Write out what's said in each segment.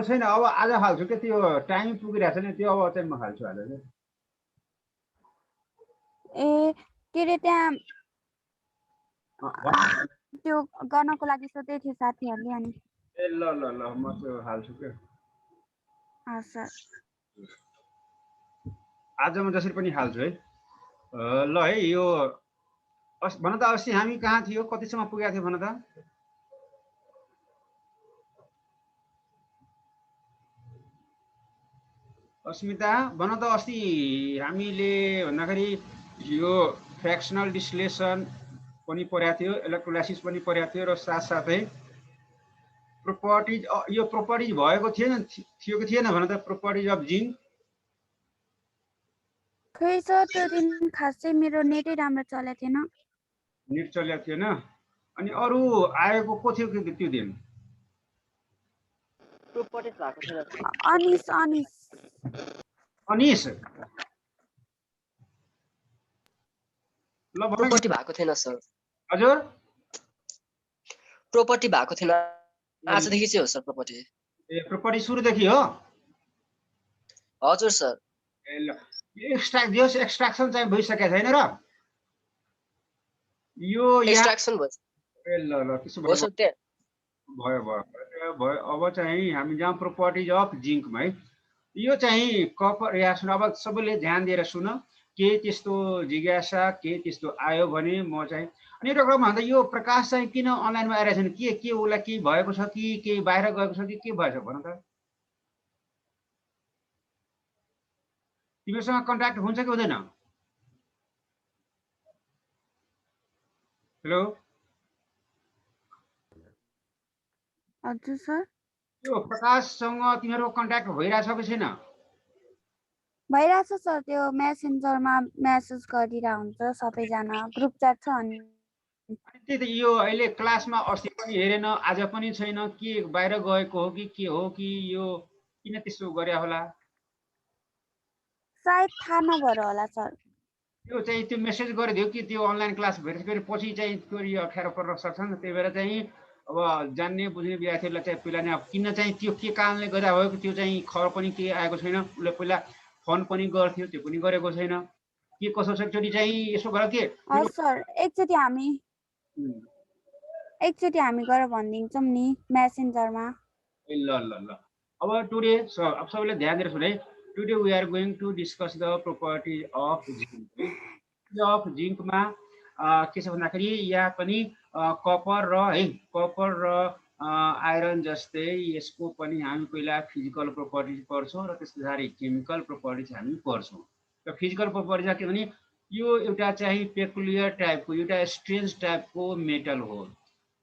छैन अब आज हाल्छु के त्यो टाइम पुगिरहेछ नि त्यो अब चाहिँ म हाल्छु आज चाहिँ ए के अरे त्यहाँ भन। त्यो गर्नको लागि सोध्दै थियो साथीहरूले अनि ए ल ल ल म त्यो हाल्छु के हस् सर आज म जसरी पनि हाल्छु है ल है यो भन त अस्ति हामी कहाँ थियो कतिसम्म पुगेका थियो भन त अस्मिता भन त अस्ति हामीले भन्दाखेरि यो फ्र्याक्सनल डिस्टिलेसन पनि पढाएको थियो इलेक्ट्रोलाइसिस पनि पढाएको थियो र साथसाथै प्रोपर्टिज यो प्रोपर्टिज भएको थियो कि थिएन भन त प्रोपर्टिज अफ जिङ्क खै सर त्यो दिन खासै मेरो नेटै राम्रो चलेको थिएन नेट चलेको थिएन अनि अरू आएको को थियो कि त्यो दिन प्रोपर्टिज भएको थिएन अनिस अनिस अनिस ल प्रोपर्टी भएको थिएन सर हजुर प्रोपर्टी भएको थिएन आजदेखि चाहिँ हो सर प्रोपर्टी ए प्रोपर्टी सुरुदेखि हो हजुर सर ए ल एक्सट्राक्सन चाहिँ भइसकेको छैन र यो एक्सट्र्याक्सन भयो ए ल ल त्यसो हो सर भयो भयो भयो अब चाहिँ हामी जाउँ प्रोपर्टिज अफ जिङ्कमा है यो चाहिँ कपर या सुन अब सबैले ध्यान दिएर सुन के त्यस्तो जिज्ञासा के त्यस्तो आयो भने म चाहिँ अनि एउटा कुरा भन्दा यो प्रकाश चाहिँ किन अनलाइनमा आइरहेको छैन के उसलाई केही भएको छ कि केही बाहिर गएको छ कि के भएछ भन त तिमीसँग कन्ट्याक्ट हुन्छ कि हुँदैन हेलो हजुर सर यो प्रकाशसँग तिमीहरूको कन्ट्याक्ट भइरहेछ कि छैन भइरहेछ सर त्यो मेसेन्जरमा मेसेज गरिरहेको हुन्छ सबैजना ग्रुप च्याट छ अनि त्यही त यो अहिले क्लासमा अस्ति पनि हेरेन आज पनि छैन के बाहिर गएको हो कि यो किन त्यस्तो गरे होला सायद थाहा नभएर होला सर त्यो चाहिँ त्यो मेसेज गरिदियो कि त्यो अनलाइन क्लास भइसकेपछि पछि चाहिँ त्यो अप्ठ्यारो पर्न सक्छ नि त्यही भएर चाहिँ अब जान्ने बुझ्ने विद्यार्थीहरूलाई चाहिँ पहिला नै अब किन चाहिँ त्यो के कारणले गर्दा भएको त्यो चाहिँ खबर पनि केही आएको छैन उसले पहिला फोन पनि गर्थ्यो त्यो पनि गरेको छैन के कसो छ एकचोटि चाहिँ यसो गर के सर एकचोटि हामी गएर भनिदिन्छौँ नि मेसेन्जरमा ल ल ल अब टुडे अब सबैले ध्यान दिएर सुन है today we are going to discuss the property of जिङ्कमा के छ भन्दाखेरि यहाँ पनि कपर र आइरन जस्तै यसको पनि हामी पहिला फिजिकल प्रोपर्टिज पढ्छौँ र त्यस पछाडि केमिकल प्रोपर्टिज हामी पढ्छौँ र फिजिकल प्रोपर्टिज के भने यो एउटा चाहिँ पेकुलियर टाइपको एउटा स्ट्रेन्ज टाइपको मेटल हो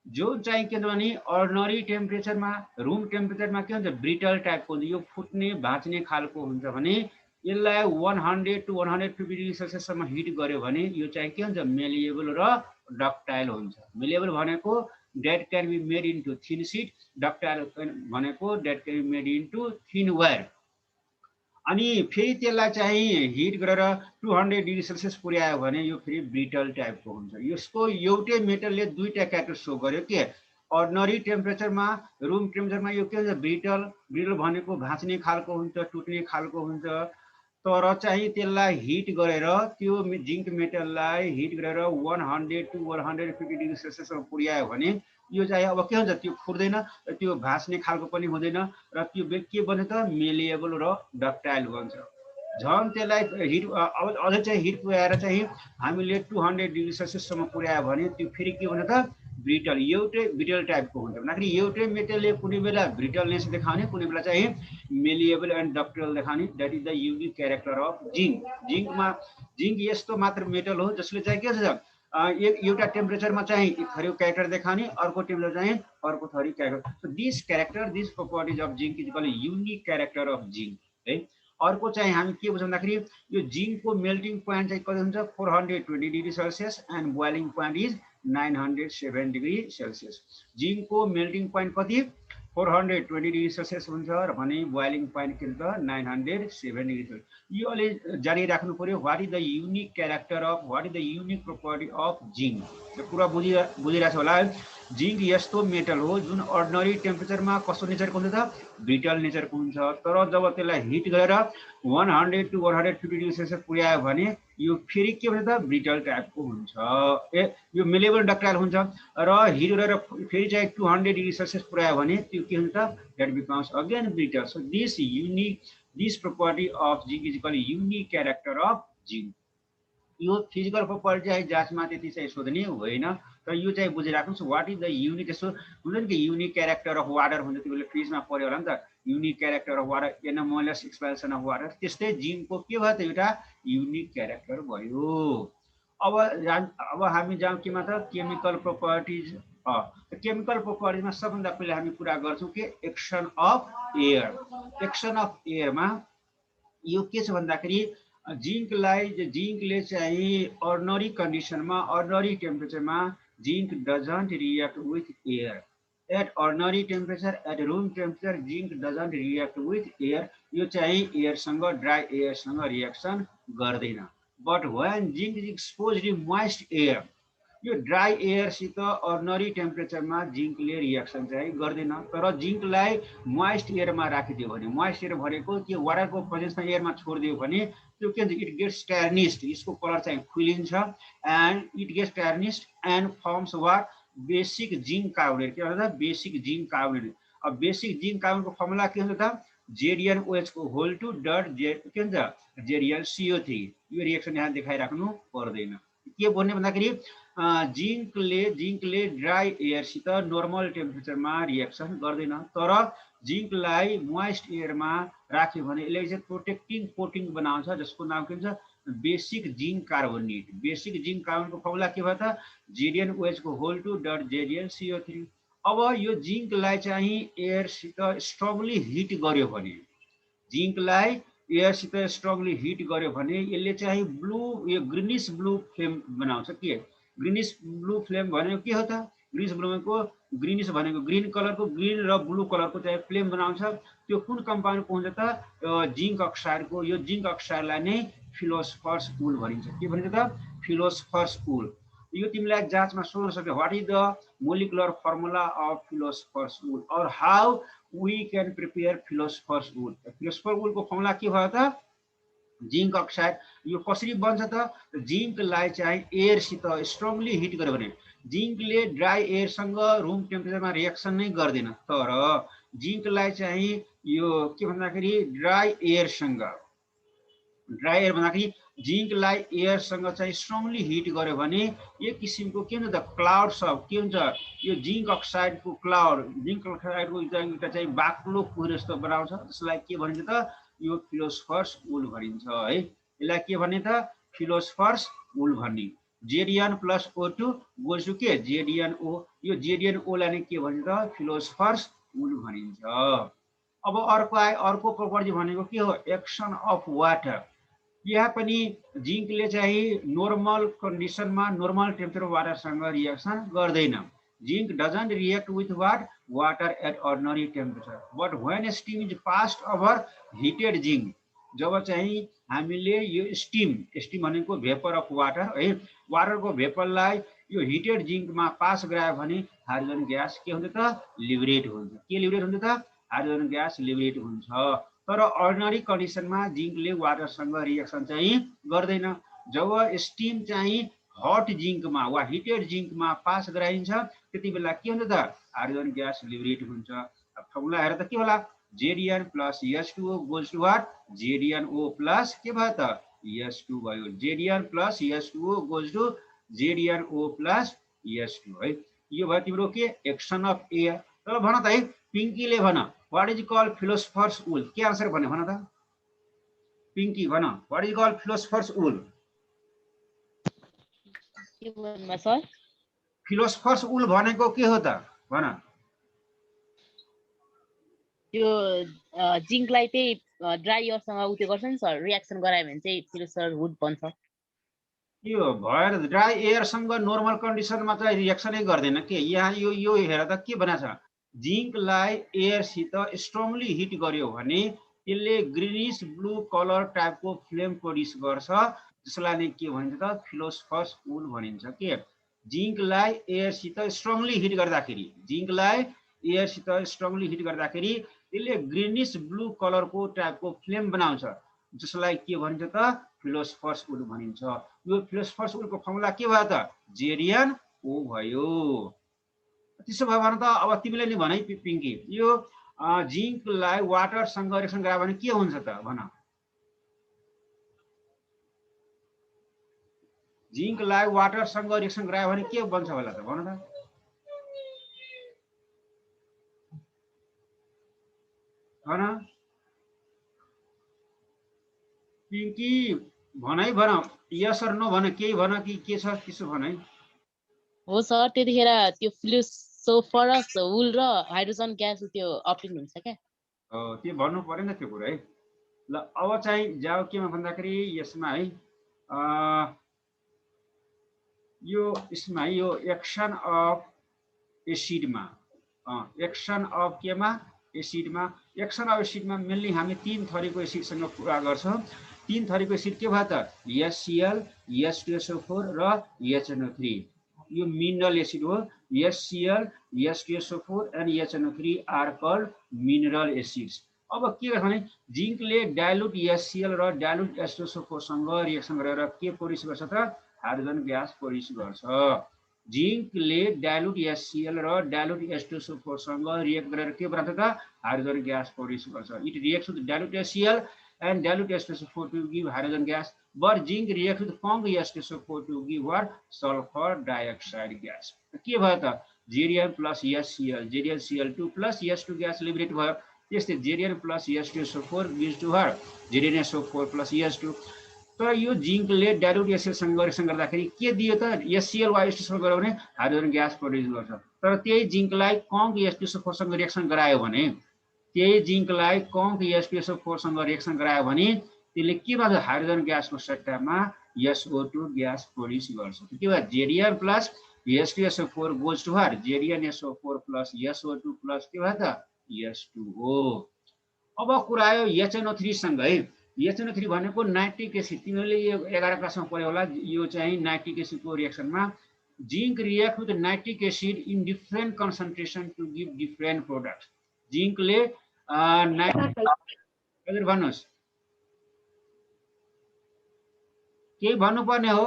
जो चाहिँ के भने अर्डिनरी टेम्परेचरमा रुम टेम्परेचरमा के हुन्छ ब्रिटल टाइपको हुन्छ यो फुट्ने भाँच्ने खालको हुन्छ भने यसलाई 100 to 150 डिग्री सेल्सियससम्म हिट गर्यो भने यो चाहिँ के हुन्छ मेलिएबल र डक्टाइल हुन्छ मेलिएबल भनेको that can be made into thin sheet ductile भनेको that can be made into thin wire अनि फेरि त्यसलाई चाहिँ हिट गरेर 200 डिग्री सेल्सियस पुर्यायो भने यो फेरि ब्रिटल टाइपको हुन्छ यसको एउटै मेटलले दुईटा क्यारेक्टर सो गर्यो के अर्डिनरी टेम्परेचरमा रुम टेम्परेचरमा यो के हुन्छ ब्रिटल भनेको भाँच्ने खालको हुन्छ टुट्ने खालको हुन्छ तर चाहिँ त्यसलाई हिट गरेर त्यो जिङ्क मेटललाई हिट गरेर 100 to 150 डिग्री सेल्सियससम्म पुर्यायो भने यो चाहिँ अब के हुन्छ त्यो फुट्दैन त्यो भाँच्ने खालको पनि हुँदैन र त्यो के बन्छ त मेलिएबल र डक्टाइल बन्छ झन् त्यसलाई हिट अझै चाहिँ हिट पुर्याएर चाहिँ हामीले 200 डिग्री सेल्सियससम्म पुर्यायो भने त्यो फेरि के हुन्छ त ब्रिटल एउटै ब्रिटल टाइपको हुन्छ भन्दाखेरि एउटै मेटलले कुनै बेला ब्रिटलनेस देखाउने कुनै बेला चाहिँ मेलिएबल एन्ड डक्टाइल देखाउने that is the unique character of zinc यस्तो मात्र मेटल हो जसले चाहिँ के छ एउटा टेम्परेचरमा चाहिँ एक थरी क्यारेक्टर देखाउने अर्को टेम्परेचर चाहिँ अर्को three character this properties of zinc is called unique character of zinc है अर्को चाहिँ हामी के बुझ्छौँ भन्दाखेरि यो जिङ्कको मेल्टिङ पोइन्ट चाहिँ कति हुन्छ 420 degree Celsius and boiling point is 907 degree Celsius जिङ्कको मेल्टिङ पोइन्ट कति 420 डिग्री सेल्सियस हुन्छ र भने बोइलिङ पोइन्ट के हुन्छ 907 डिग्री सेल्सियस यो अलि जानिराख्नु पर्यो what is the unique character of what is the unique property of zinc यो कुरा बुझिरहेछ होला जिंक यस्तो मेटल हो जुन अर्डिनरी टेम्परेचरमा कस्तो नेचरको हुन्छ त ब्रिटल नेचरको हुन्छ तर जब त्यसलाई हिट गरेर 100 to 150 डिग्री सेल्सियस पुर्यायो भने यो फेरि के हुन्छ त ब्रिटल टाइपको हुन्छ यो मेलेबल डक्टाइल हुन्छ र हिट गरेर फेरि चाहिँ 200 डिग्री सेल्सियस पुर्यायो भने त्यो के हुन्छ that becomes again brittle so this property of zinc is equal unique character of zinc यो फिजिकल प्रोपर्टी चाहिँ जाँचमा त्यति चाहिँ सोध्ने होइन तर यो चाहिँ बुझिराख्नुहोस् व्हाट इज द युनिक यसो हुन्छ नि कि युनिक क्यारेक्टर अफ वाटर हुन्छ त्यो बेला फ्रिजमा पऱ्यो होला नि त unique character of water anomalous expansion of water त्यस्तै जिंकको के भयो त एउटा युनिक क्यारेक्टर भयो अब हामी जाउँ केमा त केमिकल प्रोपर्टिज केमिकल प्रोपर्टिजमा सबभन्दा पहिले हामी कुरा गर्छौँ के एक्सन अफ एयरमा यो के छ भन्दाखेरि जिंकले चाहिँ अर्डिनरी कन्डिसनमा अर्डिनरी टेम्परेचरमा zinc doesn't react with air at ordinary temperature at room temperature zinc doesn't react with air यो चाहिँ एयरसँग ड्राई एयरसँग रिएक्सन गर्दैन but when zinc is exposed in moist air यो ड्राई एयरसित अर्डिनरी टेम्परेचरमा जिंकले रिएक्सन चाहिँ गर्दैन तर जिंकलाई मोइस्ट एयरमा राखिदियो भने मोइस्ट एयर भनेको के वाटरको प्रेजेन्समा एयरमा छोडिदियो भने त्यो के हुन्छ इट गेट्स टार्निस्ड यसको कलर चाहिँ खुलिन्छ and it gets tarnished and forms what basic zinc carbonate के भन्छ बेसिक जिंक कार्बोनेट अब बेसिक जिंक कार्बोनेटको फर्मुला के हुन्छ त JDNOH को होल टु डट के हुन्छ JDnCO3 यो रिएक्सन यहाँ देखाइराख्नु पर्दैन के भन्ने भन्दाखेरि जिंकले ड्राई एयरसित नर्मल टेम्परेचरमा रिएक्सन गर्दैन तर जिंकलाई मोइस्ट एयरमा राख्यो भने यसले चाहिँ प्रोटेक्टिङ कोटिङ बनाउँछ जसको नाम के हुन्छ basic zinc carbonate basic zinc कार्बोनेटको फर्मुला के भयो त JDNOH को होल टु डट JDnCO3 अब यो जिंकलाई चाहिँ एयरसित स्ट्रङली हिट गर्यो भने जिंकलाई एयरसित स्ट्रङली हिट गर्यो भने यसले चाहिँ यो ग्रीनिश ब्लू फ्लेम बनाउँछ के ग्रीनिश ब्लू फ्लेम भनेको के हो त ग्रीनिश भनेको ग्रीन कलरको ग्रीन र ब्लू कलरको चाहिँ फ्लेम बनाउँछ त्यो कुन कम्पाउन्डको हुन्छ त जिंक अक्साइडको यो जिंक अक्साइडलाई नै फिलोस्फरस वुल भनिन्छ के भनिन्छ त फिलोस्फरस वुल यो तिमीलाई जाँचमा सोध्न सक्यो what is the molecular formula of philosopher's wool और how we can prepare philosopher's wool philosopher वुलको फर्मुला के भयो त जिंक अक्साइड यो कसरी बन्छ त जिंकलाई चाहिँ एयरसित स्ट्रङली हिट गर्यो भने जिंकले ड्राई एयरसँग रुम टेम्परेचरमा रिएक्सन नै गर्दैन तर जिंकलाई चाहिँ यो के भन्दाखेरि ड्राई एयर भन्दाखेरि जिंकलाई एयरसँग चाहिँ स्ट्रङली हिट गर्यो भने एक किसिमको के हुन्छ त क्लाउड्स अफ के हुन्छ यो जिंक अक्साइडको क्लाउड जिंक अक्साइडको एउटा चाहिँ बाक्लो कुहिरो जस्तो बनाउँछ जसलाई के भनिन्छ त यो फिलोस्फरस वुल भनिन्छ है यसलाई के भन्ने त फिलोस्फरस वुल भन्ने JDN plus O2 goes to के JDNO यो JDNO लाई नै के भनिन्छ त फिलोस्फरस वुल भनिन्छ अब अर्को प्रोपर्टी भनेको के हो एक्सन अफ वाटर यहाँ पनि जिंकले चाहिँ नर्मल कन्डिसनमा नर्मल टेम्परेचर वाटरसँग रिएक्सन गर्दैन zinc doesn't react with water at ordinary temperature but when steam is passed over heated zinc जब चाहिँ हामीले यो स्टीम भनेको भेपर अफ वाटर है वाटरको भेपरलाई यो हिटेड जिंकमा पास गरायो भने हाइड्रोजन ग्यास के हुन्छ त लिबरेट हुन्छ के लिबरेट हुन्छ त हाइड्रोजन ग्यास लिबरेट हुन्छ तर अर्डिनरी कन्डिसनमा जिंकले वाटरसँग रिएक्सन चाहिँ गर्दैन जब स्टीम चाहिँ हट जिंकमा वा हिटेड जिंकमा पास गराइन्छ त्यति बेला के हुन्छ त हाइड्रोजन ग्यास लिबरेट हुन्छ फर्मुला हेर त के होला JDN plus H2O goes to what JDNO plus के भयो त H2 भयो JDN plus H2O goes to JDNO plus H2 है यो भयो तिम्रो के एक्सन अफ एयर तर भन त है पिंकीले भन व्हाट इज कॉल्ड फिलोस्फरस वुल के आन्सर भन्ने भन त पिंकी भन व्हाट इज कॉल्ड फिलोस्फरस वुल के भन्नु सर फिलोस्फरस वुल भनेको के हो त भन यो जिंकलाई चाहिँ ड्राई एयरसँग उते गर्छ नि सर रिएक्सन गरायो भने चाहिँ फिलोस्फरस वुड बन्छ यो भएर ड्राई एयरसँग नर्मल कन्डिसनमा चाहिँ रिएक्सनै गर्दैन के यहाँ यो हेर त के बनाछ जिंकलाई एयरसित स्ट्रङली हिट गर्यो भने यसले ग्रीनिश ब्लू कलर टाइपको फ्लेम प्रोड्युस गर्छ जसलाई नै के भनिन्छ त फिलोस्फरस वुल भनिन्छ के जिङ्कलाई एयरसित स्ट्रङली हिट गर्दाखेरि त्यसले ग्रीनिश ब्लू कलरको टाइपको फ्लेम बनाउँछ, जसलाई के भनिन्छ त फिलोस्फरस वुड भनिन्छ। यो फिलोस्फरस वुडको फर्मुला के भयो त जेरियन ओ भयो। त्यसो भयो भने त अब तिमीले नि भनै पिङ्की, यो जिङ्कलाई वाटरसँग रिएक्सन गरायो भने के हुन्छ त भन। जिङ्कलाई वाटरसँग रिएक्सन गरायो भने के बन्छ होला त भन त। भन पिङ्की, भनाइ भन, यस अर नो भन, केही भन कि के छ त्यसो भनाइ। हो सर, त्यतिखेर त्यो फिलोसोफरस वुल र हाइड्रोजन ग्यास त्यो अप्टिन हुन्छ क्या। त्यो भन्नु परेन त्यो कुरा है। ल अब चाहिँ जाऊ केमा भन्दाखेरि यसमा है यो यसमा यो एक्सन अफ एसिडमा मेनली हामी 3 थरीको एसिडसँग कुरा गर्छौँ। 3 थरीको एसिड के भयो त HCl, H2SO4 र HNO3। यो मिनरल एसिड हो। HCl, H2SO4 and HNO3 are called mineral acids. अब के गर्छ भने जिङ्कले डाइल्युट HCl र डाइल्युट H2SO4 सँग रिएक्सन गरेर के प्रोड्युस गर्छ त हाइड्रोजन ग्यास प्रोड्युस गर्छ। जिङ्कले डाइल्युट HCl र डाइल्युट H2SO4 सँग रिएक्ट गरेर के बनाउँछ त हाइड्रोजन ग्यास प्रोड्युस गर्छ। It reacts with dilute HCl and dilute H2SO4 to give hydrogen gas, but zinc reacts with punk H2SO4 to give what sulfur dioxide gas। के भयो त जेरियन प्लस HCl, जेरियन Cl2 plus H2 gas liberate भयो। त्यस्तै जेरियन plus H2SO4 gives to her जेरियन SO4 plus H2। तर यो जिङ्कले डाइल्युट HCl सँग रिएक्सन गर्दाखेरि के दियो त HCl वा H2SO4 गऱ्यो भने हाइड्रोजन ग्यास प्रोड्युस गर्छ। तर त्यही जिङ्कलाई कङ्क H2SO4 सँग रिएक्सन गरायो भने त्यसले के भन्छ हाइड्रोजन ग्यासको सट्टामा SO2 ग्यास प्रोड्युस गर्छ। के भयो जेरियन plus H2SO4 goes to her जेरियन SO4 प्लस SO2 प्लस के भयो त H2O। अब कुरा आयो HNO3 सँग है। HNO3 भनेको नाइट्रिक एसिड। तिमीले यो 11 क्लासमा पढ्यो होला। यो चाहिँ नाइट्रिक एसिडको रिएक्सनमा zinc react with nitric acid in different concentration to give different products. जिङ्कले हजुर भन्नुहोस्, केही भन्नुपर्ने हो?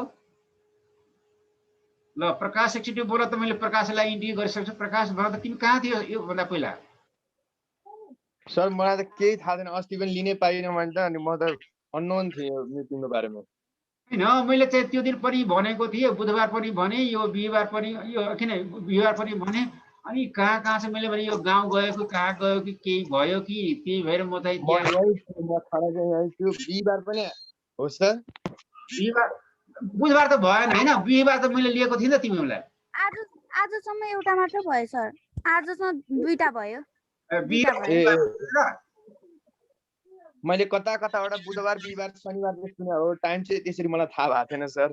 ल प्रकाश एकचोटि बोल त, मैले प्रकाशलाई इन्ट्री गरिसक्छु। प्रकाश भन त तिमी कहाँ थियो यो भन्दा पहिला? सर मलाई त केही थाहा छैन, अस्ति पनि लिनै पाइनँ मैले त, अनि म त अननोन थिएँ यो मिटिङको बारेमा। होइन, मैले चाहिँ त्यो दिन पनि भनेको थिएँ, बुधबार पनि भने, यो बिहिबार पनि, यो किन बिहिबार पनि भने, अनि कहाँ छ मैले भने यो गाउँ गयो कि कहाँ गयो कि केही भयो कि त्यही भएर म चाहिँ बिहिबार पनि हो सर। बुधबार त भएन होइन, बिहिबार त मैले लिएको थिएँ नि त तिमीलाई। आजसम्म एउटा मात्र भयो सर, आजसम्म 2टा भयो। मैले कताबाट बुधबार बिहिबार शनिबार सुने हो, टाइम चाहिँ त्यसरी मलाई थाहा भएको थिएन सर।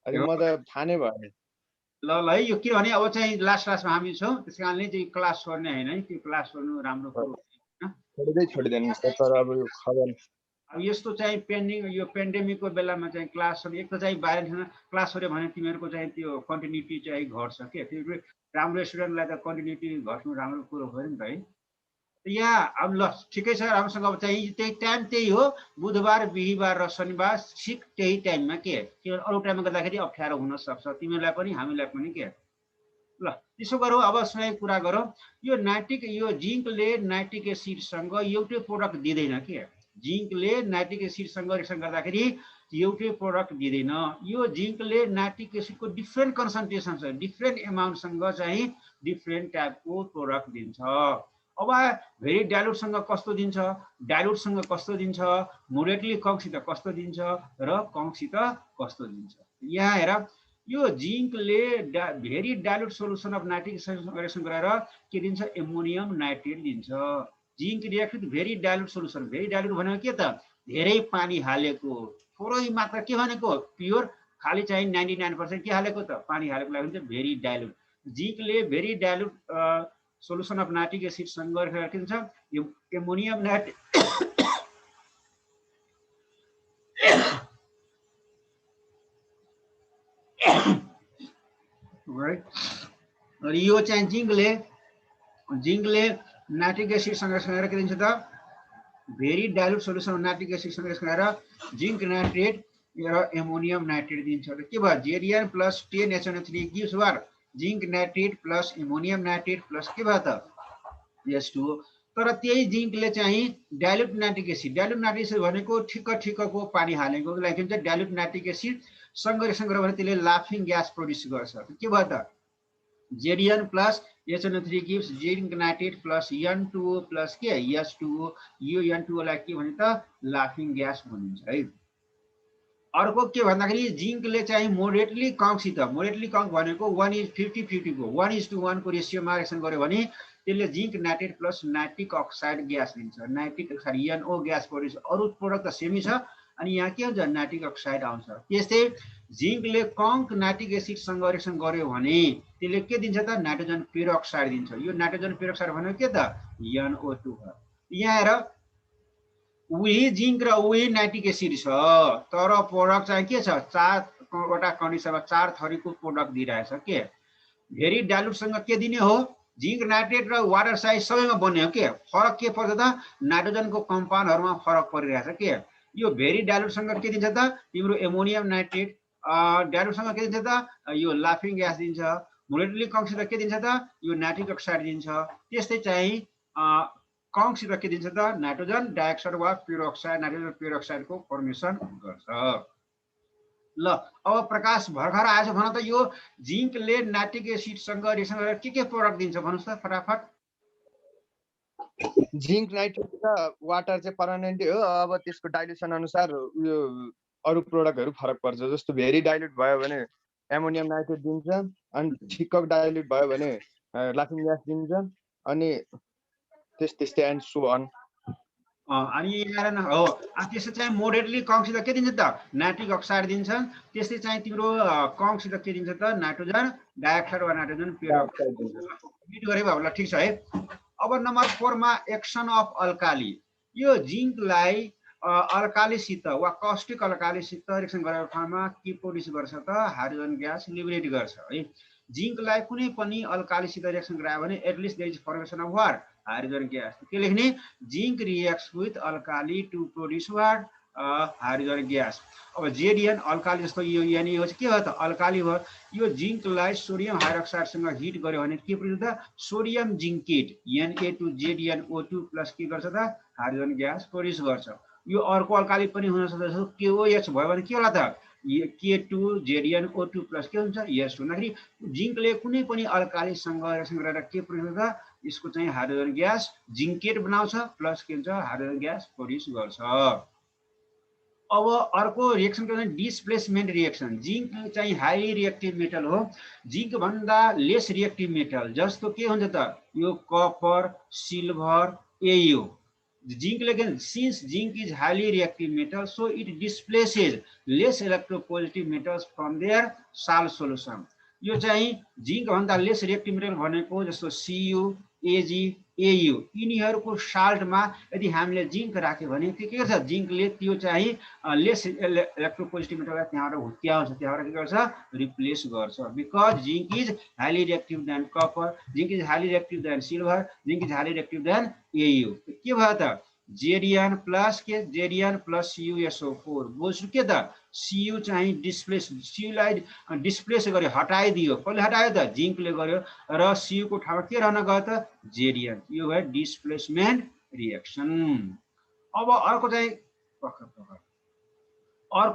अनि म त थाहा नै भएन। ल है, यो किनभने अब चाहिँ लास्ट क्लासमा हामी छौँ, त्यस कारणले चाहिँ क्लास छोड्ने होइन है। त्यो क्लास छोड्नु राम्रो कुरो छोडिदिनु सर। अब यो खबर अब यस्तो चाहिँ पेन्डिङ यो पेन्डेमिकको बेलामा चाहिँ क्लासहरू एक त चाहिँ बाहिर क्लास छोड्यो भने तिमीहरूको चाहिँ त्यो कन्टिन्युटी चाहिँ घट्छ के। त्यो राम्रो स्टुडेन्टलाई त कन्टिन्युटी घट्नु राम्रो कुरो हो नि त है। यहाँ अब ल ठिकै छ, राम्रोसँग अब चाहिँ त्यही टाइम त्यही हो, बुधबार बिहिबार र शनिबार ठिक त्यही टाइममा के। किनभने अरू टाइममा गर्दाखेरि अप्ठ्यारो हुनसक्छ तिमीलाई पनि हामीलाई पनि के। ल त्यसो गरौँ, अब सही कुरा गरौँ। यो जिङ्कले नाइट्रिक एसिडसँग एउटै प्रोडक्ट दिँदैन के। जिङ्कले नाइट्रिक एसिडसँग रिएक्सन गर्दाखेरि एउटै प्रोडक्ट दिँदैन। यो जिङ्कले नाइट्रिक एसिडको डिफ्रेन्ट कन्सन्ट्रेसन छ, डिफ्रेन्ट एमाउन्टसँग चाहिँ डिफ्रेन्ट टाइपको प्रोडक्ट दिन्छ। अब भेरी डाइल्युटसँग कस्तो दिन्छ, डाइल्युटसँग कस्तो दिन्छ, मोडरेटली कङ्कसित कस्तो दिन्छ र कङ्कसित कस्तो दिन्छ। यहाँ हेर, यो जिङ्कले very dilute solution of nitric reaction गरेर के दिन्छ एमोनियम नाइट्रेट दिन्छ। Zinc react with very dilute solution. Very dilute भनेको के त धेरै पानी हालेको, थोरै मात्रा के भनेको प्योर खाली चाहिँ 99% के हालेको त पानी हालेको लागि चाहिँ भेरी डाइल्युट। जिङ्कले very dilute solution of nitric एसिडसँग के दिन्छ एमोनियम नाइट्रेट राइट। र यो चाहिँ जिङ्कले नाइट्रिक एसिड सँगसँगै गरेर के दिन्छ त very dilute solution nitric acid सँगसँगै गरेर जिङ्क नाइट्रेट र एमोनियम नाइट्रेट दिन्छ र के भयो जेरियन plus 10HNO3 gives what zinc nitrate plus ammonium nitrate plus के भयो त H2O। तर त्यही जिङ्कले चाहिँ डाइल्युट नाइट्रिक एसिड भनेको ठिक्कको पानी हालेको लागि हुन्छ डाइल्युट नाइट्रिक एसिड सँग रिएक्सन गर्यो भने त्यसले लाफिङ ग्यास प्रोड्युस गर्छ। के भयो त जेरियन plus HNO3 gives zinc nitrate plus N2O plus के H2O। यो N2O लाई के भन्छ त लाफिङ ग्यास भनिन्छ है। अर्को के भन्दाखेरि जिङ्कले चाहिँ मोडरेटली कङ्कसित भनेको 1:50-50 को 1:1 को रेसियोमा रिएक्सन गर्यो भने त्यसले zinc nitrate plus nitric oxide gas दिन्छ। Nitric oxide NO gas produce. अरू प्रोडक्ट त सेमी छ अनि यहाँ के हुन्छ नाइट्रिक अक्साइड आउँछ। त्यस्तै जिङ्कले कङ्क नाइट्रिक एसिडसँग रिएक्सन गर्यो भने त्यसले के दिन्छ त नाइट्रोजन पेरोक्साइड दिन्छ। यो नाइट्रोजन पेरोक्साइड भनेको के त NO2 हो। यहाँ हेर उही जिङ्क र उही नाइट्रिक एसिड छ तर प्रोडक्ट चाहिँ के छ 4वटा कन्डिसनमा 4 थरीको प्रोडक्ट दिइरहेछ। के भेरी डाइल्युटसँग के दिने हो जिङ्क नाइट्रेट र वाटर साइज सबैमा बन्ने हो। के फरक के पर्छ त नाइट्रोजनको कम्पाउन्डहरुमा फरक परिरहेछ। के यो भेरी डाइल्युटसँग के दिन्छ त तिम्रो एमोनियम नाइट्रेट डाइल्युटसँग के दिन्छ त यो लाफिङ ग्यास दिन्छ। मोलेकुलरली कङ्कसित के दिन्छ त यो नाइट्रिक अक्साइड दिन्छ। त्यस्तै चाहिँ कङ्कसित के दिन्छ त नाइट्रोजन डाइअक्साइड वा पेरोक्साइड नाइट्रोजन पेरोक्साइडको फर्मेसन गर्छ। ल अब प्रकाश भर्खर आएछ भन त यो जिङ्कले नाइट्रिक एसिडसँग रिएक्सन गरेर के प्रोडक्ट दिन्छ भन्नुस् त फटाफट। जिङ्क नाइट्रेट र वाटर चाहिँ पर्मानेन्टै हो। अब त्यसको डाइल्युसन अनुसार यो अरू प्रोडक्टहरू फरक पर्छ। जस्तो भेरी डाइल्युट भयो भने एमोनियम नाइट्रेट दिन्छ अनि ठिक्क डाइल्युट भयो भने लाफिङ ग्यास दिन्छ अनि त्यस्तै एन्ड सो अन। अनि यहाँ हो त्यसै चाहिँ मोडरेटली कङ्कसित के दिन्छ त नाइट्रिक अक्साइड दिन्छ। त्यस्तै चाहिँ तिम्रो कङ्कसित के दिन्छ त नाइट्रोजन डाइअक्साइड वा नाइट्रोजन पेरोक्साइड दिन्छ। मिट गरे भयो ल ठीक छ है। अब नम्बर 4 मा एक्सन अफ अल्काली। यो जिङ्कलाई अल्कालीसित वा कस्टिक अल्कालीसित रिएक्सन गरेको ठाउँमा के प्रोड्युस गर्छ त हाइड्रोजन ग्यास लिबरेट गर्छ है। जिङ्कलाई कुनै पनि अल्कालीसित रिएक्सन गरायो भने at least there is formation of what hydrogen gas. के लेख्ने zinc reacts with alkali to produce what hydrogen gas. अब जेडिएन अल्काली जस्तो यो यानी हो के हो त अल्काली हो। यो जिङ्कलाई सोडियम हाइड्रोक्साइडसँग हिट गर्यो भने के प्रोड्युस त सोडियम जिङ्केट Na2JDNO2 प्लस के गर्छ त हाइड्रोजन ग्यास प्रोड्युस गर्छ। यो अर्को अल्काली पनि हुन सक्छ जस्तो KOH भयो भने के होला त K2JDNO2 प्लस के हुन्छ यस हुँदाखेरि जिङ्कले कुनै पनि अल्कालीसँग रिएक्सन गरेर के प्रोड्युस गर्छ यसको चाहिँ हाइड्रोजन ग्यास जिङ्केट बनाउँछ प्लस के हुन्छ हाइड्रोजन ग्यास प्रोड्युस गर्छ। अब अर्को रिएक्सन के भन्छ डिस्प्लेसमेन्ट रिएक्सन। जिङ्क चाहिँ हाइली रिएक्टिभ मेटल हो। जिङ्क भन्दा लेस रिएक्टिभ मेटल जस्तो के हुन्छ त यो कपर सिल्भर AU। जिङ्कले के since zinc is highly reactive metal so it displaces less electropositive metals from their salt solution. यो चाहिँ जिङ्क भन्दा लेस रिएक्टिभ मेटल भनेको जस्तो Cu Ag AU यिनीहरूको साल्टमा यदि हामीले जिङ्क राख्यो भने के गर्छ जिङ्कले त्यो चाहिँ लेस इलेक्ट्रोपोजिटिभ मेटललाई त्यहाँबाट हुत्याउँछ त्यहाँबाट के गर्छ रिप्लेस गर्छ। Because zinc is highly reactive than copper zinc is highly reactive than silver zinc is highly reactive than AU। के भयो त जेडिएन प्लस CuSO4 बोल्छु के त Cu चाहिँ Cuलाई डिस्प्लेस गर्यो हटाइदियो। कसले हटायो त जिङ्कले गर्यो र Cu को ठाउँमा के रहन गयो त जेडिएन। यो भयो डिस्प्लेसमेन्ट रिएक्सन। अब अर्को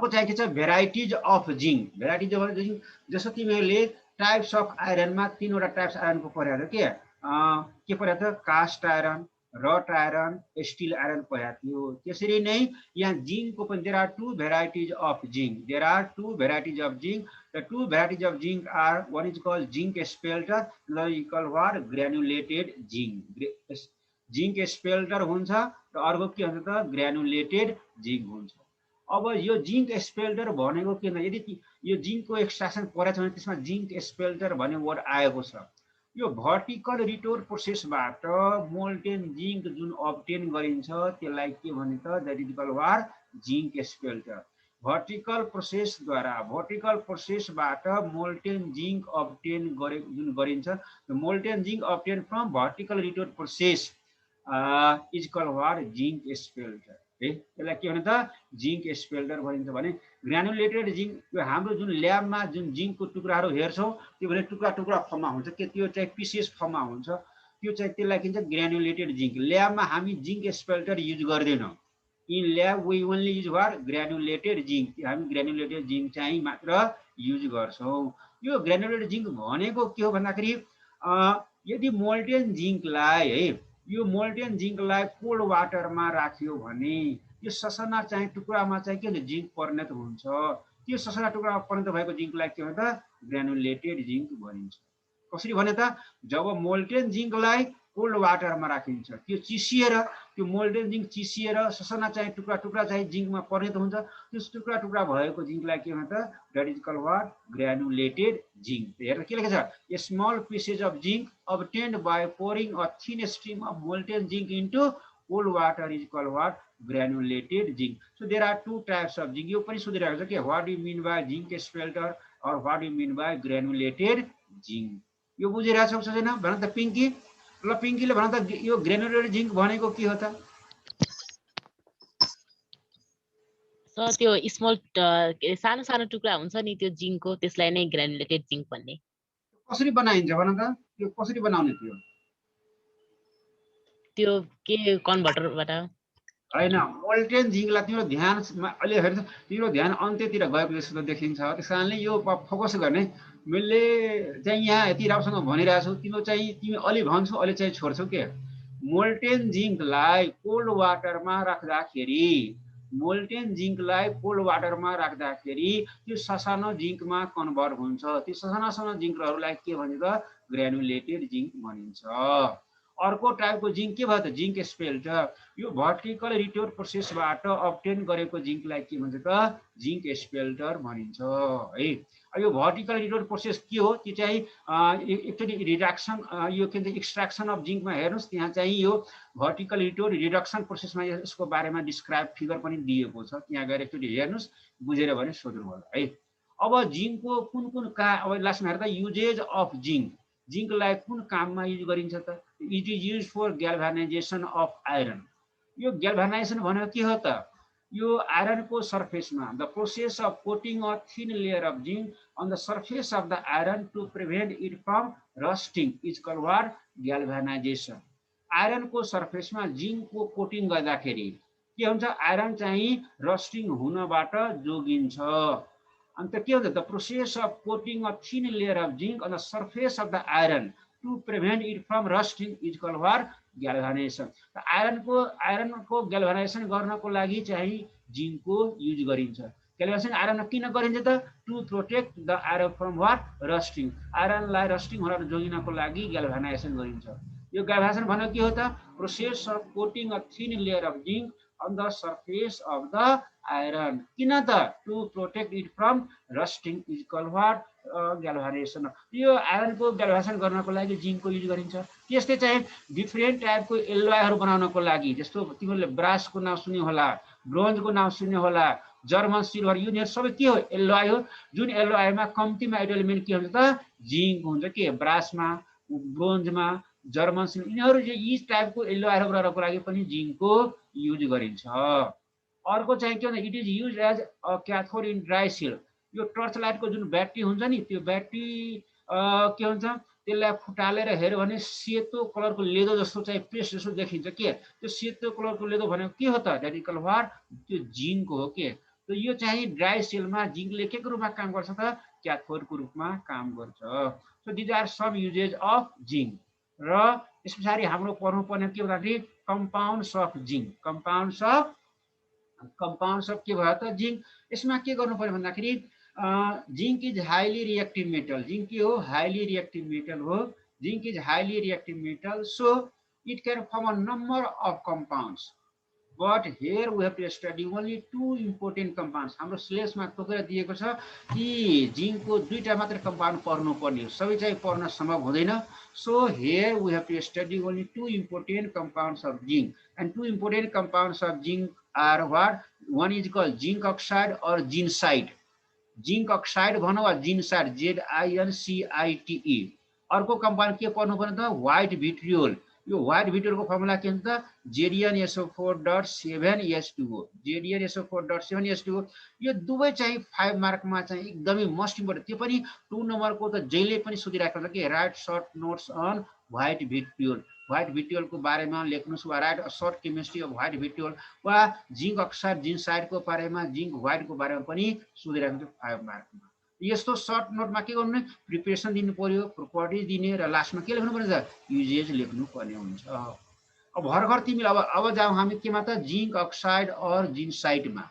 चाहिँ के छ varieties of zinc. Varieties of zinc जस्तो तिमीहरूले टाइप्स अफ आइरनमा 3वटा टाइप्स आइरनको पढाएको के पढाएको त cast iron wrought iron steel iron पढाएको थियो। त्यसरी नै यहाँ जिङ्कको पनि there are 2 varieties of zinc. The 2 varieties of zinc are one is called zinc spelter another is called what granulated zinc. जिङ्क स्पेल्टर हुन्छ र अर्को के हुन्छ त ग्रानुलेटेड जिङ्क हुन्छ। अब यो जिङ्क स्पेल्टर भनेको के भन्दा यदि यो जिङ्कको एक्सट्र्याक्सन परेको छ भने त्यसमा जिङ्क स्पेल्टर भन्ने वर्ड आएको छ। यो भर्टिकल रिटोर प्रोसेसबाट मोल्टेन जिङ्क जुन अब्टेन गरिन्छ त्यसलाई के भन्छ त that is called what zinc spelter. Vertical प्रोसेसबाट मोल्टेन जिङ्क अब्टेन जुन गरिन्छ molten zinc obtain from vertical retort process is called what zinc spelter है। त्यसलाई के भने त जिङ्क स्पेल्टर भनिन्छ भने ग्रानुलेटेड जिङ्क यो हाम्रो जुन ल्याबमा जुन जिङ्कको टुक्राहरू हेर्छौँ त्यो भने टुक्रा टुक्रा फर्ममा हुन्छ के त्यो चाहिँ पिसेस फर्ममा हुन्छ त्यो चाहिँ त्यसलाई के भन्छ ग्रानुलेटेड जिङ्क। ल्याबमा हामी जिङ्क स्पेल्टर युज गर्दैनौँ। In lab we only use what granulated zinc हामी ग्रानुलेटेड जिङ्क चाहिँ मात्र युज गर्छौँ। यो ग्रानुलेटेड जिङ्क भनेको के हो भन्दाखेरि यदि मोल्टेन जिङ्कलाई है यो मोल्टेन जिङ्कलाई कोल्ड वाटरमा राख्यो भने यो ससाना चाहिँ टुक्रामा चाहिँ के हुन्छ जिङ्क परिणत हुन्छ। त्यो ससाना टुक्रामा परिणत भएको जिङ्कलाई के भन्छ ग्रानुलेटेड जिङ्क भनिन्छ। कसरी भने त जब मोल्टेन जिङ्कलाई कोल्ड वाटरमा राखिन्छ त्यो चिसिएर त्यो मोल्टेन जिङ्क चिसिएर ससाना चाहिँ टुक्रा टुक्रा चाहिँ जिङ्कमा परिणत हुन्छ। त्यो टुक्रा टुक्रा भएको जिङ्कलाई के भन्छ that is called what granulated zinc. हेर के लेखेको छ a small pieces of zinc obtained by pouring a thin stream of molten zinc into cold water is called what granulated zinc. So there are two types of zinc. यो पनि सोधिरहेको छ के what do you mean by zinc spelter or what do you mean by granulated zinc. यो बुझिरहेको छ छैन भन त पिङ्की। ल पिङ्कीले भन त यो ग्रानुलेटेड जिङ्क भनेको के हो त? सर त्यो स्मल सानो सानो टुक्रा हुन्छ नि त्यो जिङ्कको त्यसलाई नै ग्रानुलेटेड जिङ्क भन्ने। कसरी बनाइन्छ भन त त्यो कसरी बनाउने थियो? त्यो के कन्भर्टरबाट हैन मोल्टेन जिङ्कलाई तिम्रो ध्यान अहिले हेर्नु तिम्रो ध्यान अन्त्यतिर गएको जस्तो देखिन्छ। त्यस कारणले यो फोकस गर्ने मैले चाहिँ यहाँ यति राम्रोसँग भनिरहेको छु तिम्रो चाहिँ तिमी अलि भन्छौ अलि चाहिँ छोड्छौ के। मोल्टेन जिङ्कलाई कोल्ड वाटरमा राख्दाखेरि त्यो ससानो जिङ्कमा कन्भर्ट हुन्छ। त्यो ससाना सानो जिङ्कहरूलाई के भन्छ त ग्रानुलेटेड जिङ्क भनिन्छ। अर्को टाइपको जिङ्क के भयो त जिङ्क स्पेल्टर। यो भर्टिकल रिटोर प्रोसेसबाट अब्टेन गरेको जिङ्कलाई के भन्छ त जिङ्क स्पेल्टर भनिन्छ है। यो भर्टिकल रिटोर प्रोसेस के हो त्यो चाहिँ एकचोटि रिडक्सन यो के भन्छ एक्सट्र्याक्सन अफ जिङ्कमा हेर्नुहोस् त्यहाँ चाहिँ यो भर्टिकल रिटोर रिडक्सन प्रोसेसमा यसको बारेमा डिस्क्राइब फिगर पनि दिएको छ। त्यहाँ गएर एकचोटि हेर्नुहोस् बुझेर भने सोध्नु होला है। अब जिङ्कको कुन कुन अब लास्टमा हेर्दा युजेज अफ जिङ्क जिङ्कलाई कुन काममा युज गरिन्छ त it is use for galvanization of iron. यो ग्याल्भानाइजेसन भनेको के हो त यो आइरनको सर्फेसमा the process of coating a thin layer of zinc on the surface of the iron to prevent it from rusting is called what galvanization. आइरनको सर्फेसमा जिङ्कको कोटिङ गर्दाखेरि के हुन्छ आइरन चाहिँ रस्टिङ हुनबाट जोगिन्छ। अन्त के हुन्छ the process of coating a thin layer of zinc on the surface of the iron to prevent it from rusting is called what galvanization. आइरनको ग्याल्भानाइजेसन गर्नको लागि चाहिँ जिङ्कको युज गरिन्छ। ग्याल्भानाइजेसन आइरनमा किन गरिन्छ त to protect the iron from what rusting. आइरनलाई rusting हुन जोगिनको लागि ग्याल्भानाइजेसन गरिन्छ। यो ग्याल्भानाइजेसन भनेको के हो त process of coating a thin layer of zinc on the surface of the iron किन त to protect it from rusting is called what galvanization। यो आयरनको ग्याल्भानाइजेसन गर्नको लागि जिङ्कको युज गरिन्छ। त्यस्तै चाहिँ डिफरेन्ट टाइपको एल्लोयहरू बनाउनको लागि जस्तो तिमीहरूले ब्रासको नाम सुन्यो होला ब्रोन्जको नाम सुन्यो होला जर्मन सिल्भर युनियन सबै के हो एल्लोय हो। जुन एल्लोयमा कम्ती मेटल एलिमेन्ट के हुन्छ त जिङ्क हुन्छ के ब्रासमा ब्रोन्जमा जर्मन सिल्भर यिनीहरू यी टाइपको एल्लोयहरू बनाउनको लागि पनि जिङ्कको युज गरिन्छ। अर्को चाहिँ के भन्छ it is use as a cathode in dry cell. यो टर्च लाइटको जुन ब्याट्री हुन्छ नि त्यो ब्याट्री के हुन्छ त्यसलाई फुटालेर हेऱ्यो भने सेतो कलरको लेदो जस्तो चाहिँ पेस्ट जस्तो देखिन्छ के त्यो सेतो कलरको लेदो भनेको के हो त द्याट इज कल्ड व्हाट त्यो जिङ्क हो के। त यो चाहिँ ड्राई सेलमा जिङ्कले के को रूपमा काम गर्छ त क्याथोडको रूपमा काम गर्छ। So these are some uses of zinc. र यस पछाडि हाम्रो पढ्नुपर्ने के भन्दाखेरि compounds of zinc. Compounds of के भयो त जिङ्क। यसमा के गर्नु पर्यो भन्दाखेरि zinc is highly reactive metal. Zinc के हो हाइली रिएक्टिभ मेटल हो। Zinc is highly reactive metal so it can form a number of compounds but here we have to study only two important compounds. हाम्रो सिलेबसमा तोकेर दिएको छ कि जिङ्कको दुईटा मात्र कम्पाउन्ड पढ्नुपर्ने हो सबै चाहिँ पढ्न सम्भव हुँदैन। So here we have to study only two important compounds of zinc and two important compounds of zinc are what one is called zinc oxide or zincite. Zinc oxide भनौँ वा जिन्साइड ZINCITE। अर्को कम्पाउन्ड के पर्नु पर्ने त white भिट्रियोल। यो white भिट्रियोलको formula के हुन्छ ZnSO4.7H2O। ZnSO4.7H2O यो दुवै चाहिँ 5 मार्कमा चाहिँ एकदमै मोस्ट इम्पोर्टेन्ट। त्यो पनि 2 नम्बरको त जहिले पनि सोधिराखेको छ कि write short notes on white vitriol. White भिट्रियोलको बारेमा लेख्नुस् वा write short chemistry of white vitriol वा जिंक अक्साइड जिन्साइडको बारेमा जिंक व्हाइटको बारेमा पनि सोधिराखेको छ 5 मार्कमा। यस्तो सर्ट नोटमा के गर्नु प्रिपरेसन दिनु पर्यो, प्रोपर्टिज दिने र लास्टमा के लेख्नु पर्छ युजेज लेख्नु पर्ने हुन्छ। अब भर्खर तिमीले अब जाउँ हामी केमा त जिंक अक्साइड और जिन्साइडमा।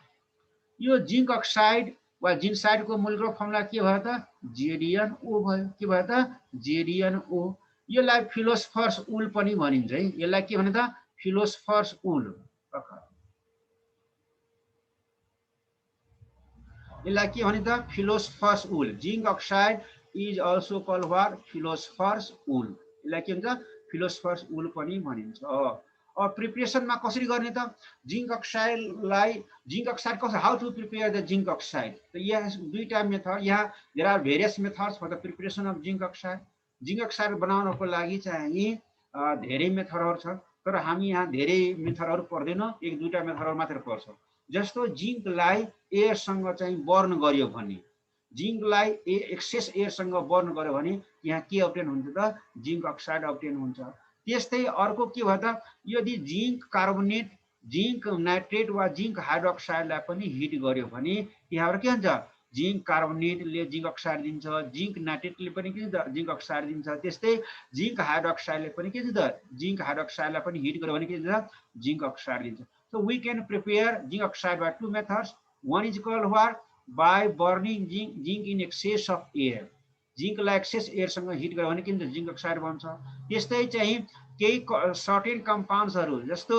यो जिंक अक्साइड वा जिन्साइडको मोलिकुलर फर्मुला के भयो त ZnO भयो। के भयो त ZnO। यसलाई फिलोस्फर्स उल पनि भनिन्छ है। यसलाई के भन्छ त फिलोस्फर्स उल। यसलाई के भन्छ त philosopher's wool. Zinc oxide is also called what philosopher's wool. यसलाई के भन्छ फिलोस्फर्स उल पनि भनिन्छ। अब प्रिपरेसनमा कसरी गर्ने त जिंक अक्साइडलाई जिंक अक्साइड कसरी how to prepare the zinc oxide. त यहाँ दुईटा मेथड यहाँ there are various methods for the preparation of zinc oxide. Zinc oxide बनाउनको लागि चाहिँ धेरै मेथडहरू छ, तर हामी यहाँ धेरै मेथडहरू पर्दैन, एक दुईटा मेथडहरू मात्र पर्छ। जस्तो जिंकलाई एयरसँग चाहिँ बर्न गर्यो भने, जिंकलाई एक्सेस एयरसँग बर्न गर्यो भने यहाँ के अब्टेन हुन्छ त जिंक अक्साइड अब्टेन हुन्छ। त्यस्तै अर्को के भयो त यदि जिंक कार्बोनेट, जिंक नाइट्रेट वा जिंक हाइड्रोक्साइडलाई पनि हिट गर्यो भने यहाँबाट के हुन्छ जिंक कार्बोनेटले जिंक अक्साइड दिन्छ, जिंक नाइट्रेटले पनि के दिन्छ जिंक अक्साइड दिन्छ। त्यस्तै जिंक हाइड्रोक्साइडले पनि के दिन्छ जिंक हाइड्रोक्साइडलाई पनि हिट गर्यो भने के दिन्छ जिंक अक्साइड दिन्छ। So we can prepare zinc oxide by 2 methods. One is called what? By burning zinc in excess of air. Zinc लाई excess air सँग हिट गर्यो भने के हुन्छ जिंक अक्साइड बन्छ। त्यस्तै चाहिँ केही सर्टेन कम्पाउन्ड्सहरू जस्तो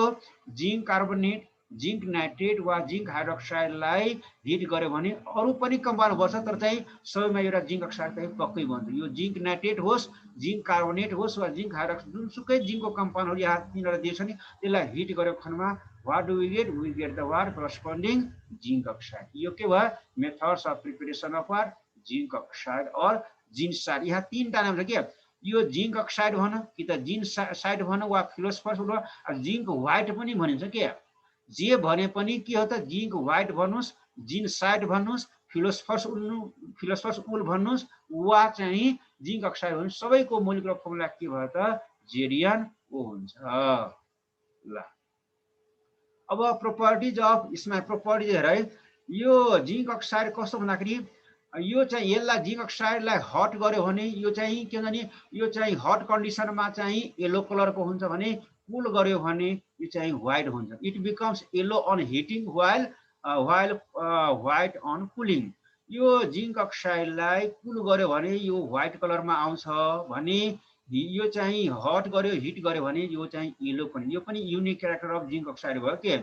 जिंक कार्बोनेट, जिंक नाइट्रेट वा जिंक हाइड्रोक्साइडलाई हिट गर्यो भने अरू पनि कम्पाउन्ड बन्छ, तर चाहिँ सबैमा एउटा जिंक अक्साइड चाहिँ पक्कै बन्छ। यो जिंक नाइट्रेट होस्, जिंक कार्बोनेट होस् वा जिंक हाइड्रोक्साइड जुनसुकै जिंकको कम्पाउन्डहरू यहाँ तिनीहरू दिएको छ नि त्यसलाई हिट गरेको खण्डमा what do we get? We get the what corresponding zinc oxide. यो के भयो methods of preparation of what zinc oxide or जिन्साइड। यहाँ तीनटा नाम छ के यो जिंक अक्साइड भनौँ कि त जिन्साइड भनौँ वा फिलोस्फर्स उल जिंक व्हाइट पनि भनिन्छ के। जे भने पनि के हो त जिंक व्हाइट भन्नुस्, जिन्साइड भन्नुस्, फिलोस्फर्स उल भन्नुस् वा चाहिँ जिंक अक्साइड भन्नुस्, सबैको मोलिकुलर फर्मुला के भयो त ZnO हुन्छ। ल अब प्रोपर्टिज अफ यसमा प्रोपर्टिज हेर है। यो जिंक अक्साइड कस्तो भन्दाखेरि यो चाहिँ यसलाई जिंक अक्साइडलाई हट गर्यो भने यो चाहिँ के हुन्छ नि यो चाहिँ हट कन्डिसनमा चाहिँ येलो कलरको हुन्छ भने कुल गर्यो भने यो चाहिँ व्हाइट हुन्छ। It becomes yellow on heating while white on cooling. यो जिंक अक्साइडलाई कुल गर्यो भने यो व्हाइट कलरमा आउँछ भने यो चाहिँ हट गर्यो हिट गर्यो भने यो चाहिँ येलो पनि। यो पनि unique character of zinc oxide भयो के।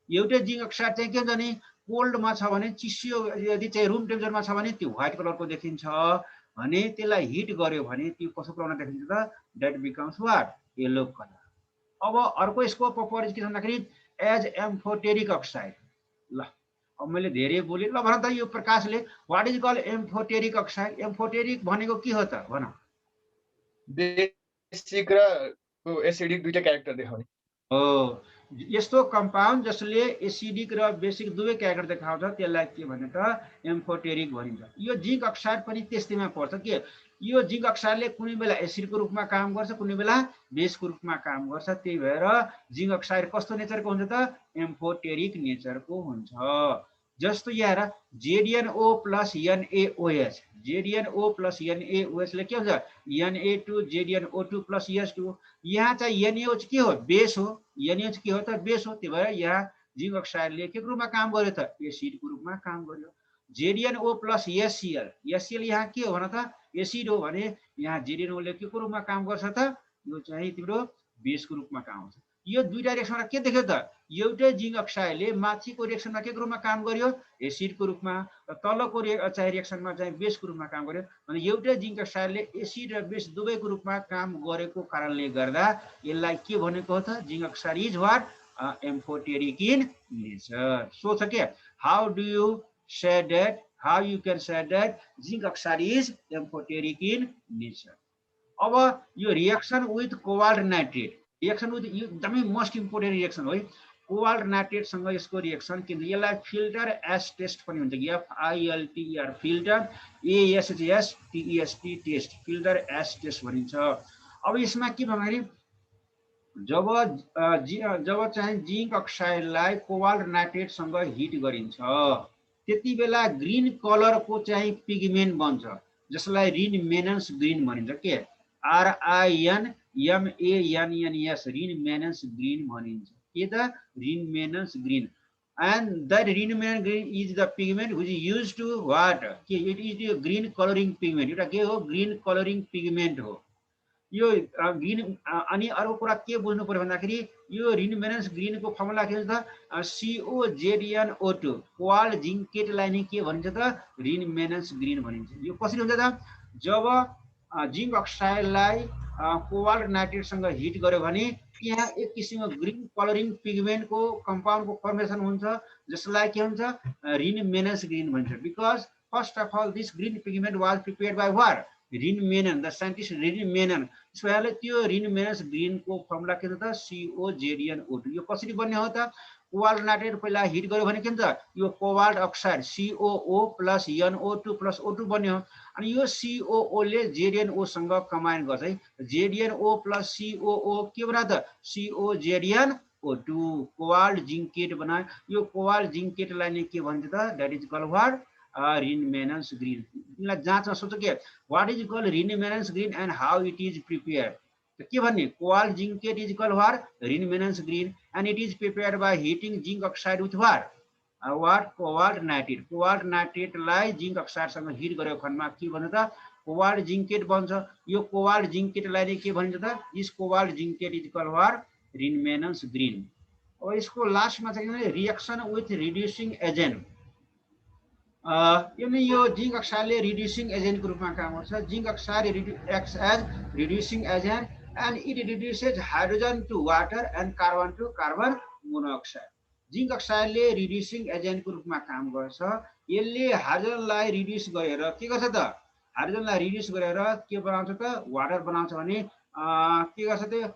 एउटै जिंक अक्साइड चाहिँ के हुन्छ नि कोल्डमा छ भने चिसो यदि चाहिँ रुम टेम्परेचरमा छ भने त्यो व्हाइट कलरको देखिन्छ भने त्यसलाई हिट गर्यो भने त्यो कस्तो कलरमा देखिन्छ त that becomes what yellow colour. अब अर्को यसको प्रोपर्टिज के भन्दाखेरि एज एम्फोटेरिक अक्साइड। ल अब मैले धेरै बोले। ल भन त यो प्रकाशले what is called amphoteric oxide. Amphoteric भनेको के हो त भन। बेसिक र एसिडिक दुईटा क्यारेक्टर देखाउने हो। यस्तो कम्पाउन्ड जसले एसिडिक र बेसिक दुवै क्यारेक्टर देखाउँछ त्यसलाई के भने त एम्फोटेरिक भनिन्छ। यो जिंक अक्साइड पनि त्यस्तैमा पर्छ के। यो जिंक अक्साइडले कुनै बेला एसिडको रूपमा काम गर्छ, कुनै बेला बेसको रूपमा काम गर्छ। त्यही भएर जिंक अक्साइड कस्तो नेचरको हुन्छ त एम्फोटेरिक नेचरको हुन्छ। जस्तो यहाँ ZnO plus NaOH, ZnO plus NaOH ले के हुन्छ Na2 ZnO2 प्लस H2। यहाँ चाहिँ NaOH के हो बेस हो, NaOH के हो त बेस हो। त्यही भएर यहाँ जिंक अक्साइडले के रूपमा काम गर्यो त एसिडको रूपमा काम गर्यो। ZnO प्लस HCl, HCl यहाँ के हो भन त एसिड हो भने यहाँ ZnO ले के को रूपमा काम गर्छ त यो चाहिँ तिम्रो बेसको रूपमा काम गर्छ। यो दुईटा रिएक्सनमा के देख्यो त एउटै जिंक अक्साइडले माथिको रिएक्सनमा के रूपमा काम गर्यो एसिडको रूपमा, र तलको चाहिँ रिएक्सनमा चाहिँ बेसको रूपमा काम गर्यो। भने एउटै जिंक अक्साइडले एसिड र बेस दुवैको रूपमा काम गरेको कारणले गर्दा यसलाई के भनेको हो त zinc oxide is what amphoteric in nature. So okay, how do you say that? How you can say that zinc oxide is amphoteric in nature? अब यो reaction with cobalt nitrate, reaction with यो एकदमै most important reaction हो है। Cobalt नाइट्रेटसँग यसको reaction किन यसलाई filter ash test पनि हुन्छ कि FILTER filter ASHS test, filter ash test भनिन्छ। अब यसमा के भन्दाखेरि जब चाहिँ जिंक अक्साइडलाई कोबाल्ट नाइट्रेटसँग हिट गरिन्छ त्यति बेला ग्रीन कलरको चाहिँ पिगमेन्ट बन्छ जसलाई रिन मेनन्स ग्रीन भनिन्छ के RINMANNS रिन मेनन्स ग्रीन भनिन्छ के त रिन मेनन्स green and that green man green is the pigment which is used to what it is a green coloring pigment एउटा के हो ग्रीन कलरिङ पिगमेन्ट हो यो ग्रीन। अनि अर्को कुरा के बुझ्नु पर्यो भन्दाखेरि यो रिन मेनन्स ग्रीन को फर्मुला के हुन्छ त COZNO2 कोबाल्ट जिंकेटलाई नै के भनिन्छ त रिन मेनन्स ग्रीन भनिन्छ। यो कसरी हुन्छ त जब जिंक अक्साइडलाई कोबाल्ट नाइट्रेटसँग हिट गर्यो भने यहाँ एक किसिमको ग्रीन कलरिङ पिगमेन्टको कम्पाउन्डको फर्मेसन हुन्छ जसलाई के हुन्छ रिन मेनन्स ग्रीन भन्छ। Because first of all this green pigment was prepared by what Rinmann, the scientist रिन मेनन। त्यसो भए त्यो रिन मेनन्स ग्रीनको फर्मुला के हुन्छ त COZNO2। यो कसरी बन्ने हो त कोबाल्ट नाइट्रेट पहिला हिट गर्यो भने के हुन्छ यो cobalt oxide COO plus NO2 plus O2 बन्यो। अनि यो COO ले ZNO सँग कम्बाइन गर्छ है, ZNO प्लस COO के बना त COZNO2 कोबाल्ट जिंकेट बनायो। यो कोबाल्ट जिंकेटलाई नै के भन्छ त that is called what Rinmann's green. इनलाई जाँचमा सोच्नु के what is called Rinmann's green and how it is prepared. के भन्ने cobalt zincate is called what Rinmann's green and it is prepared by heating zinc oxide with what cobalt nitrate. Cobalt नाइट्रेटलाई zinc अक्साइडसँग heat गरेको खण्डमा के भन्छ त cobalt zincate बन्छ। यो कोबाल्ट जिंकेटलाई नै के भनिन्छ त this cobalt zincate is called what Rinmann's green. अब यसको लास्टमा चाहिँ रिएक्सन विथ रिड्युसिङ एजेन्ट। यो जिंक अक्साइडले रिड्युसिङ एजेन्टको रूपमा काम गर्छ। Zinc oxide acts as reducing agent and it reduces hydrogen to water and carbon to carbon monoxide। Zinc अक्साइडले रिड्युसिङ एजेन्टको रूपमा काम गर्छ। यसले हाइड्रोजनलाई रिड्युस गरेर के गर्छ त हाइड्रोजनलाई रिड्युस गरेर के बनाउँछ त वाटर बनाउँछ भने के गर्छ त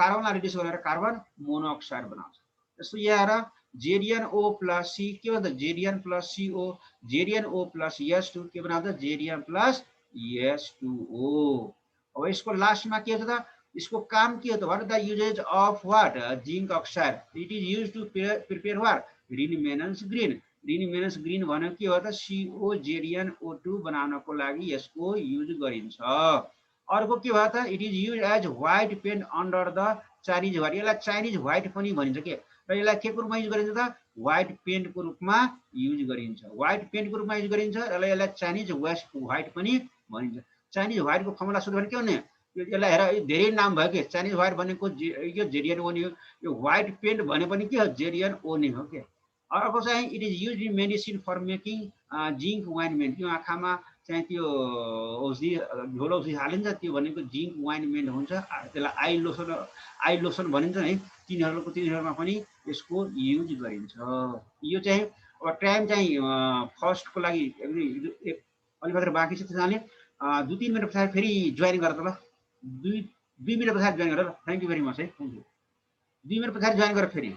कार्बनलाई रिड्युस गरेर कार्बन मोनोअक्साइड बनाउँछ। जस्तो यहाँ ZNO प्लस C के भन्छ ZN plus CO ZNO plus S2 के बनाउँछ ZN प्लस S2O। अब यसको लास्टमा के हुन्छ त इसको काम के हो त what the uses of what zinc oxide it is used to prepare what Rinmann's green. रिन मेनन्स ग्रीन भनेको के हो त COZNO2 बनाउनको लागि यसको युज गरिन्छ। अर्को के भयो त it is use as white paint under the Chinese white. यसलाई चाइनिज व्हाइट पनि भनिन्छ के र यसलाई के को रूपमा युज गरिन्छ त व्हाइट पेन्टको रूपमा युज गरिन्छ। व्हाइट पेन्टको रूपमा युज गरिन्छ र यसलाई चाइनिज व्हाइट पनि भनिन्छ। चाइनिज व्हाइटको फर्मुला सोध्यो भने के हुने यसलाई हेर धेरै नाम भयो के चाइनिज व्हाइट भनेको यो ZNO नै हो, यो व्हाइट पेन्ट भने पनि के हो ZNO नै हो के। अर्को चाहिँ it is used in medicine for making zinc ointment. यो आँखामा चाहिँ त्यो औषधि झोल औषधि हालिन्छ त्यो भनेको जिंक वाइनमेन्ट हुन्छ। त्यसलाई आई लोसन भनिन्छ है। तिनीहरूमा पनि यसको युज गरिन्छ। यो चाहिँ अब टाइम चाहिँ फर्स्टको लागि अलि मात्र बाँकी छ। त्यसैले 2-3 मिनट पछाडि फेरि जोइन गर त ल 2 मिनट पछाडि जोइन गर। थ्याङ्क यू भेरी मच है। Thank you. 2 मिनट पछाडि जोइन गर फेरि।